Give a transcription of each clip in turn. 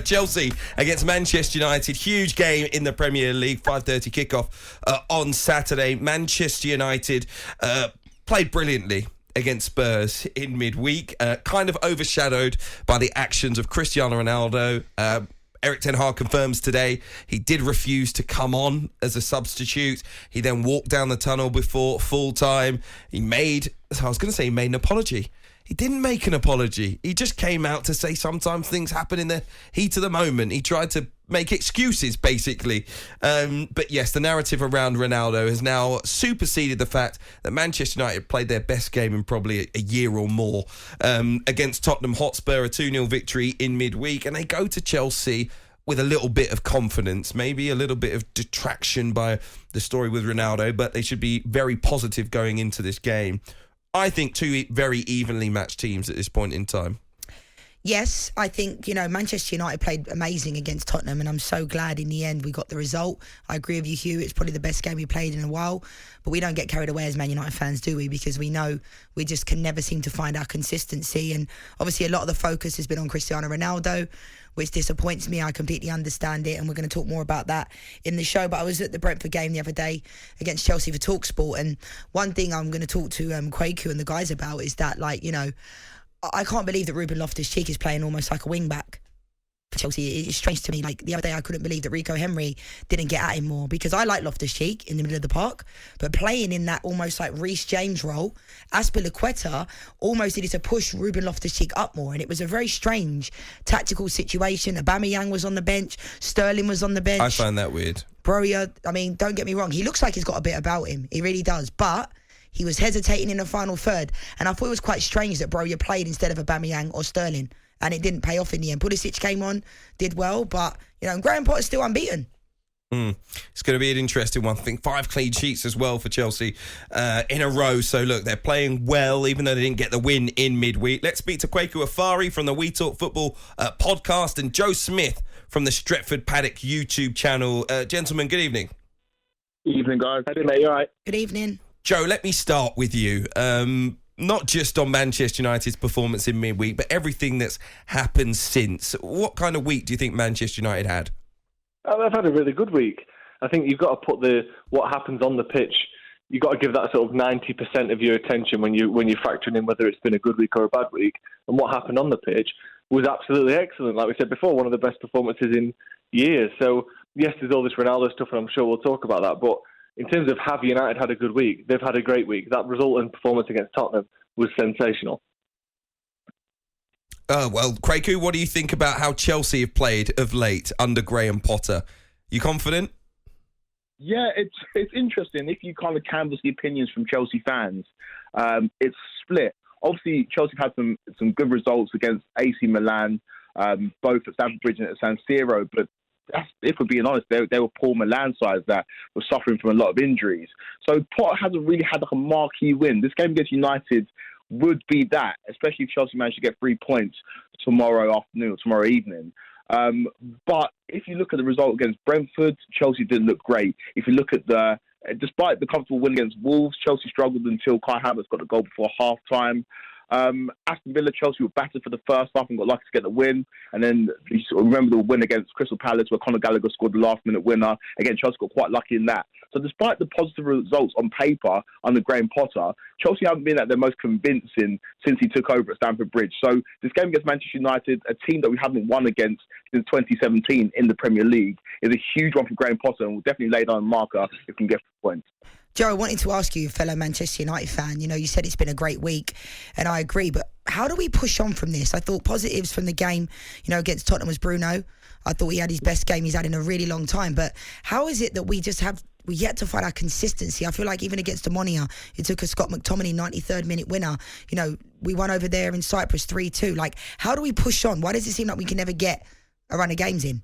Chelsea against Manchester United. Huge game in the Premier League. 5:30 kickoff on Saturday. Manchester United played brilliantly against Spurs in midweek, kind of overshadowed by the actions of Cristiano Ronaldo. Erik ten Hag confirms today he did refuse to come on as a substitute. He then walked down the tunnel before full time. He made an apology. He didn't make an apology. He just came out to say sometimes things happen in the heat of the moment. He tried to make excuses, basically. But yes, the narrative around Ronaldo has now superseded the fact that Manchester United played their best game in probably a year or more against Tottenham Hotspur, a 2-0 victory in midweek. And they go to Chelsea with a little bit of confidence, maybe a little bit of detraction by the story with Ronaldo, but they should be very positive going into this game. I think two very evenly matched teams at this point in time. Yes, I think, Manchester United played amazing against Tottenham, and I'm so glad in the end we got the result. I agree with you, Hugh. It's probably the best game we played in a while, but we don't get carried away as Man United fans, do we? Because we know we just can never seem to find our consistency, and obviously a lot of the focus has been on Cristiano Ronaldo, which disappoints me. I completely understand it, and we're going to talk more about that in the show. But I was at the Brentford game the other day against Chelsea for talkSPORT, and one thing I'm going to talk to Kwaku and the guys about is that, I can't believe that Ruben Loftus-Cheek is playing almost like a wing-back for Chelsea. It's strange to me. Like, the other day, I couldn't believe that Rico Henry didn't get at him more, because I like Loftus-Cheek in the middle of the park, but playing in that almost like Reece James role, Azpilicueta almost needed to push Ruben Loftus-Cheek up more, and it was a very strange tactical situation. Aubameyang was on the bench, Sterling was on the bench. I find that weird. Broja, don't get me wrong, he looks like he's got a bit about him. He really does, but he was hesitating in the final third, and I thought it was quite strange that Broja played instead of Aubameyang or Sterling, and it didn't pay off in the end. Pulisic came on, did well, but Graham Potter's still unbeaten. It's going to be an interesting one. I think 5 clean sheets as well for Chelsea in a row. So look, they're playing well, even though they didn't get the win in midweek. Let's speak to Kwaku Afari from the We Talk Football podcast, and Joe Smith from the Stretford Paddock YouTube channel. Gentlemen, good evening. Evening, guys. How are you, mate? You all right? Good evening. Joe, let me start with you. Not just on Manchester United's performance in midweek, but everything that's happened since. What kind of week do you think Manchester United had? I've had a really good week. I think you've got to put what happens on the pitch. You've got to give that sort of 90% of your attention when you're factoring in whether it's been a good week or a bad week. And what happened on the pitch was absolutely excellent. Like we said before, one of the best performances in years. So yes, there's all this Ronaldo stuff, and I'm sure we'll talk about that. But in terms of have United had a good week, they've had a great week. That result and performance against Tottenham was sensational. Well, Kwaku, what do you think about how Chelsea have played of late under Graham Potter? You confident? Yeah, it's interesting. If you kind of canvass the opinions from Chelsea fans, it's split. Obviously, Chelsea have had some good results against AC Milan, both at Stamford Bridge and at San Siro, but if we're being honest, they were poor Milan sides that were suffering from a lot of injuries. So Potter hasn't really had like a marquee win. This game against United would be that, especially if Chelsea managed to get 3 points tomorrow afternoon or tomorrow evening. But if you look at the result against Brentford, Chelsea didn't look great. If you look at despite the comfortable win against Wolves, Chelsea struggled until Kai Havertz got the goal before half-time. Aston Villa, Chelsea were battered for the first half and got lucky to get the win. And then you sort of remember the win against Crystal Palace where Conor Gallagher scored the last-minute winner. Again, Chelsea got quite lucky in that. So despite the positive results on paper under Graham Potter, Chelsea haven't been at their most convincing since he took over at Stamford Bridge. So this game against Manchester United, a team that we haven't won against since 2017 in the Premier League, is a huge one for Graham Potter and will definitely lay down a marker if he can get points. Joe, I wanted to ask you, fellow Manchester United fan, you said it's been a great week, and I agree, but how do we push on from this? I thought positives from the game, against Tottenham was Bruno. I thought he had his best game he's had in a really long time, but how is it that we yet to find our consistency? I feel like even against Ammonia, it took a Scott McTominay 93rd minute winner. We won over there in Cyprus 3-2. Like, how do we push on? Why does it seem like we can never get a run of games in?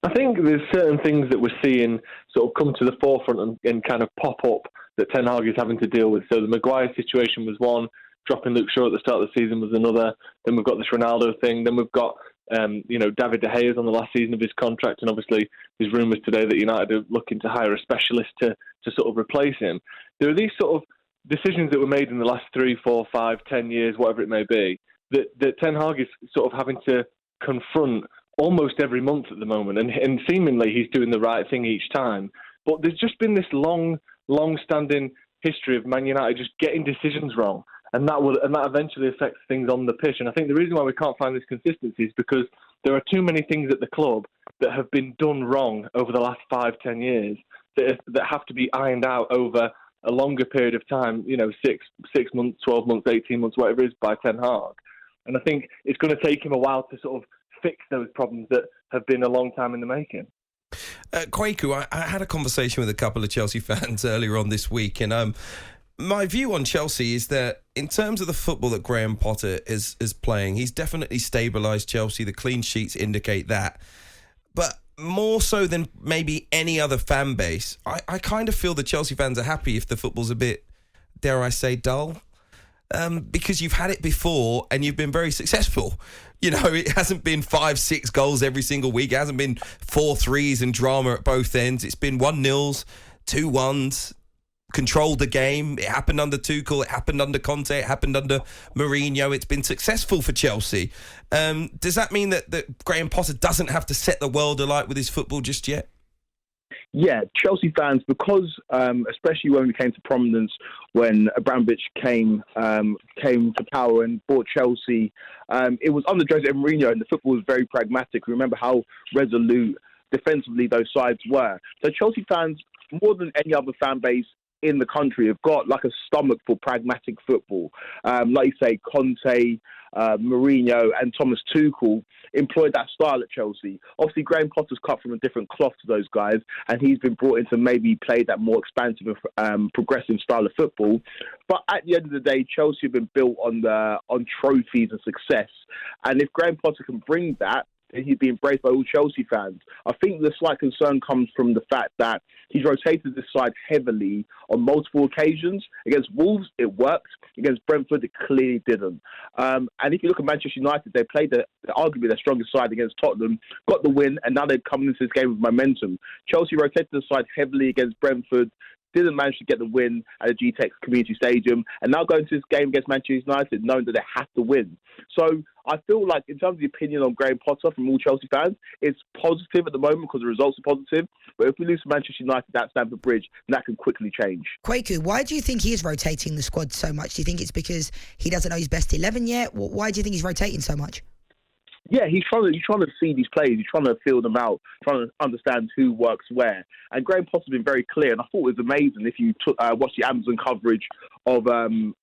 I think there's certain things that we're seeing sort of come to the forefront and kind of pop up that Ten Hag is having to deal with. So the Maguire situation was one, dropping Luke Shaw at the start of the season was another. Then we've got this Ronaldo thing. Then we've got, David De Gea is on the last season of his contract, and obviously there's rumours today that United are looking to hire a specialist to sort of replace him. There are these sort of decisions that were made in the last 3, 4, 5, 10 years, whatever it may be, that Ten Hag is sort of having to confront almost every month at the moment, and seemingly he's doing the right thing each time. But there's just been this long-standing history of Man United just getting decisions wrong, and that eventually affects things on the pitch. And I think the reason why we can't find this consistency is because there are too many things at the club that have been done wrong over the last 5-10 years that have to be ironed out over a longer period of time, 6 months, 12 months, 18 months, whatever it is, by Ten Hag. And I think it's going to take him a while to sort of fix those problems that have been a long time in the making. Kwaku, I had a conversation with a couple of Chelsea fans earlier on this week, and my view on Chelsea is that in terms of the football that Graham Potter is playing, he's definitely stabilised Chelsea. The clean sheets indicate that. But more so than maybe any other fan base, I kind of feel the Chelsea fans are happy if the football's a bit, dare I say, dull. Because you've had it before and you've been very successful. It hasn't been 5-6 goals every single week. It hasn't been 4-3s and drama at both ends. It's been 1-0s, 2-1s, controlled the game. It happened under Tuchel. It happened under Conte. It happened under Mourinho. It's been successful for Chelsea. Does that mean that Graham Potter doesn't have to set the world alight with his football just yet? Yeah, Chelsea fans, because especially when we came to prominence, when Abramovich came to power and bought Chelsea, it was under Jose Mourinho, and the football was very pragmatic. Remember how resolute defensively those sides were. So Chelsea fans, more than any other fan base in the country, have got like a stomach for pragmatic football. Like you say, Conte, Mourinho and Thomas Tuchel employed that style at Chelsea. Obviously, Graham Potter's cut from a different cloth to those guys, and he's been brought in to maybe play that more expansive and progressive style of football. But at the end of the day, Chelsea have been built on trophies and success. And if Graham Potter can bring that, then he'd be embraced by all Chelsea fans. I think the slight concern comes from the fact that he's rotated this side heavily on multiple occasions. Against Wolves, it worked. Against Brentford, it clearly didn't. And if you look at Manchester United, they played arguably their strongest side against Tottenham, got the win, and now they're coming into this game with momentum. Chelsea rotated the side heavily against Brentford, didn't manage to get the win at the GTEX Community Stadium, and now going to this game against Manchester United knowing that they have to win. So I feel like in terms of the opinion on Graham Potter from all Chelsea fans, it's positive at the moment because the results are positive. But if we lose to Manchester United at Stamford Bridge, that can quickly change. Kwaku, why do you think he is rotating the squad so much? Do you think it's because he doesn't know his best 11 yet? Why do you think he's rotating so much? Yeah, he's trying to see these players. He's trying to feel them out, trying to understand who works where. And Graham Potter's been very clear, and I thought it was amazing if you watch the Amazon coverage of the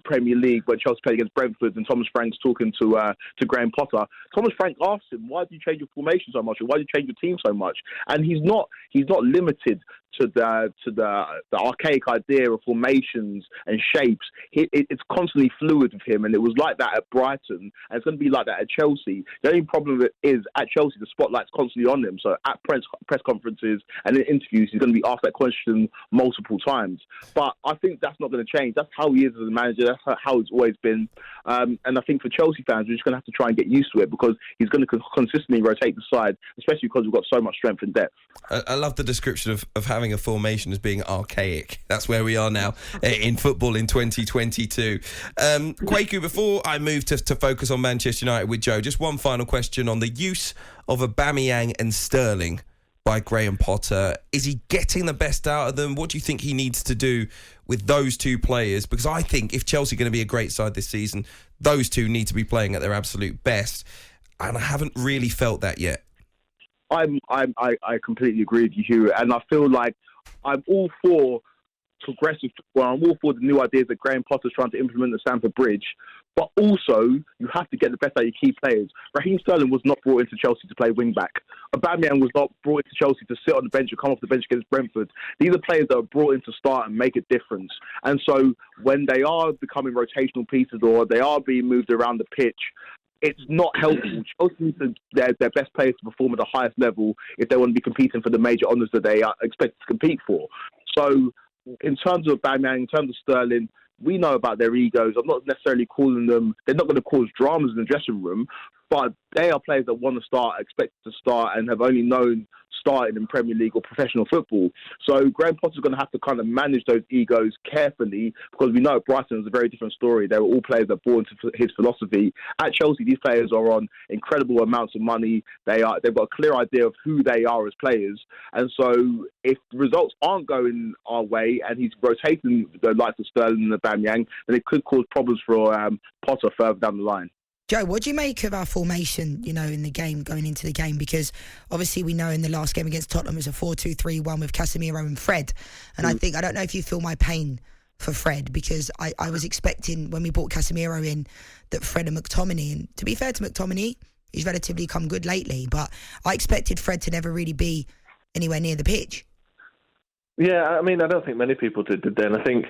Premier League when Chelsea played against Brentford and Thomas Frank's talking to Graham Potter. Thomas Frank asked him, "Why do you change your formation so much, or why do you change your team so much?" And he's not limited to the archaic idea of formations and shapes. It's constantly fluid with him, and it was like that at Brighton, and it's going to be like that at Chelsea. The only problem is at Chelsea, the spotlight's constantly on him. So at press conferences and in interviews, he's going to be asked that question multiple times. But I think that's not going to change. That's how he is as a manager. That's how it's always been. And I think for Chelsea fans, we're just going to have to try and get used to it because he's going to consistently rotate the side, especially because we've got so much strength and depth. I love the description of having a formation as being archaic. That's where we are now in football in 2022. Kwaku, before I move to focus on Manchester United with Joe, just one final question on the use of Aubameyang and Sterling by Graham Potter. Is he getting the best out of them? What do you think he needs to do with those two players? Because I think if Chelsea are going to be a great side this season, those two need to be playing at their absolute best. And I haven't really felt that yet. I completely agree with you, Hugh, and I feel like I'm all for progressive football. I'm all for the new ideas that Graham Potter's trying to implement at Stamford Bridge, but also you have to get the best out of your key players. Raheem Sterling was not brought into Chelsea to play wing back. Aubameyang was not brought into Chelsea to sit on the bench or come off the bench against Brentford. These are players that are brought in to start and make a difference. And so when they are becoming rotational pieces or they are being moved around the pitch, it's not helpful. Chelsea need their best players to perform at the highest level if they want to be competing for the major honours that they are expected to compete for. So in terms of Aubameyang, in terms of Sterling, we know about their egos. I'm not necessarily calling them, they're not going to cause dramas in the dressing room, but they are players that want to start, expected to start, and have only known starting in Premier League or professional football. So Graham Potter's going to have to kind of manage those egos carefully, because we know at Brighton it's a very different story. They were all players that bought into his philosophy. At Chelsea, these players are on incredible amounts of money. They've got a clear idea of who they are as players. And so if the results aren't going our way and he's rotating the likes of Sterling and Aubameyang, then it could cause problems for Potter further down the line. Joe, what do you make of our formation, in the game, going into the game? Because obviously we know in the last game against Tottenham it was a 4-2-3-1 with Casemiro and Fred. And I don't know if you feel my pain for Fred, because I was expecting when we brought Casemiro in that Fred and McTominay, and to be fair to McTominay, he's relatively come good lately, but I expected Fred to never really be anywhere near the pitch. Yeah, I mean, I don't think many people did they? And I think,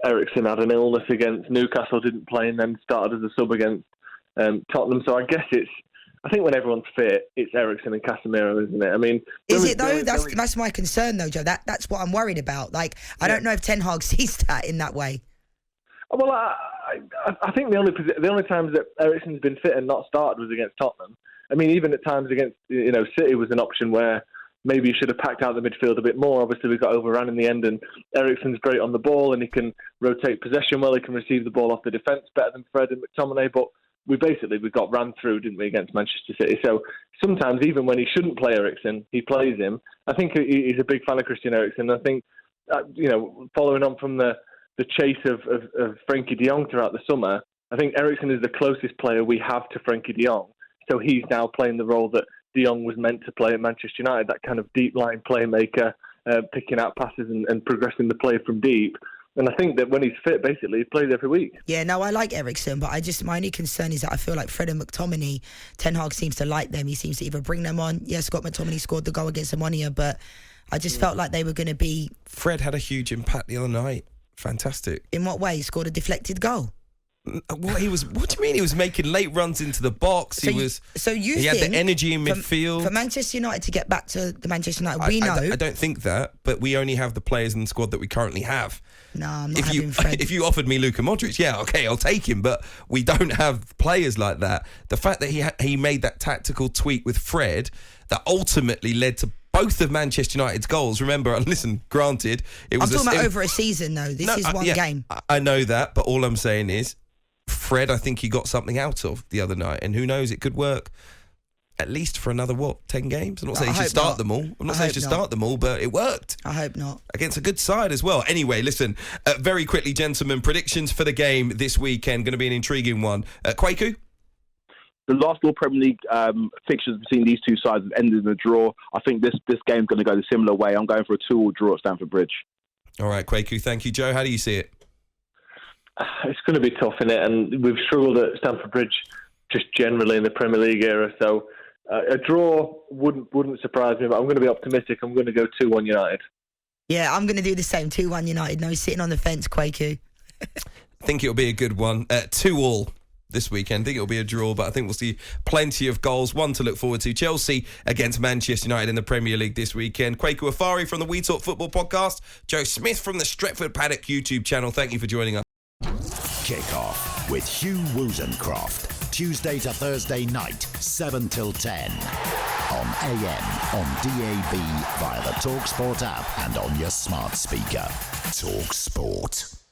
Eriksen had an illness against Newcastle, didn't play, and then started as a sub against Tottenham. So I guess I think when everyone's fit, it's Eriksen and Casemiro, isn't it? I mean, is it though? That's my concern though, Joe. That's what I'm worried about. I don't know if Ten Hag sees that in that way. Well, I think the only times that Eriksen's been fit and not started was against Tottenham. I mean, even at times against City was an option where maybe you should have packed out the midfield a bit more. Obviously, we got overrun in the end, and Eriksen's great on the ball, and he can rotate possession well. He can receive the ball off the defence better than Fred and McTominay. But we got ran through, didn't we, against Manchester City? So sometimes, even when he shouldn't play Eriksen, he plays him. I think he's a big fan of Christian Eriksen. I think, following on from the chase of Frenkie de Jong throughout the summer, I think Eriksen is the closest player we have to Frenkie de Jong. So he's now playing the role that de Jong was meant to play at Manchester United, that kind of deep line playmaker, picking out passes and progressing the play from deep. And I think that when he's fit, basically, he plays every week. Yeah, no, I like Eriksen, but my only concern is that I feel like Fred and McTominay, Ten Hag seems to like them. He seems to either bring them on. Yes, Scott McTominay scored the goal against Ammonia, but I just felt like they were going to be... Fred had a huge impact the other night. Fantastic. In what way? He scored a deflected goal? What do you mean? He was making late runs into the box. He had the energy in midfield. For Manchester United to get back to the Manchester United, I don't think that, but we only have the players in the squad that we currently have. No, I'm not having Fred. If you offered me Luka Modric, yeah, okay, I'll take him, but we don't have players like that. The fact that he made that tactical tweak with Fred that ultimately led to both of Manchester United's goals. Remember, listen, granted, it was... I'm talking about over a season, though. This is one game. I know that, but all I'm saying is, Fred, I think he got something out of the other night, and who knows, it could work at least for another 10 games. I'm not saying he should start them all. I'm not saying he should start them all, but it worked. I hope not. Against a good side as well. Anyway, listen, very quickly, gentlemen, predictions for the game this weekend. Going to be an intriguing one. Kwaku? The last four Premier League fixtures between these two sides have ended in a draw. I think this game's going to go the similar way. I'm going for a 2-2 draw at Stamford Bridge. All right, Kwaku, thank you. Joe, how do you see it? It's going to be tough, innit? And we've struggled at Stamford Bridge just generally in the Premier League era. So a draw wouldn't surprise me, but I'm going to be optimistic. I'm going to go 2-1 United. Yeah, I'm going to do the same. 2-1 United. No sitting on the fence, Kwaku. I think it'll be a good one. 2-2 this weekend. I think it'll be a draw, but I think we'll see plenty of goals. One to look forward to. Chelsea against Manchester United in the Premier League this weekend. Kwaku Afari from the We Talk Football podcast. Joe Smith from the Stretford Paddock YouTube channel. Thank you for joining us. Kick-off with Hugh Wozencroft. Tuesday to Thursday night, 7 till 10. On AM, on DAB, via the talkSPORT app and on your smart speaker. talkSPORT.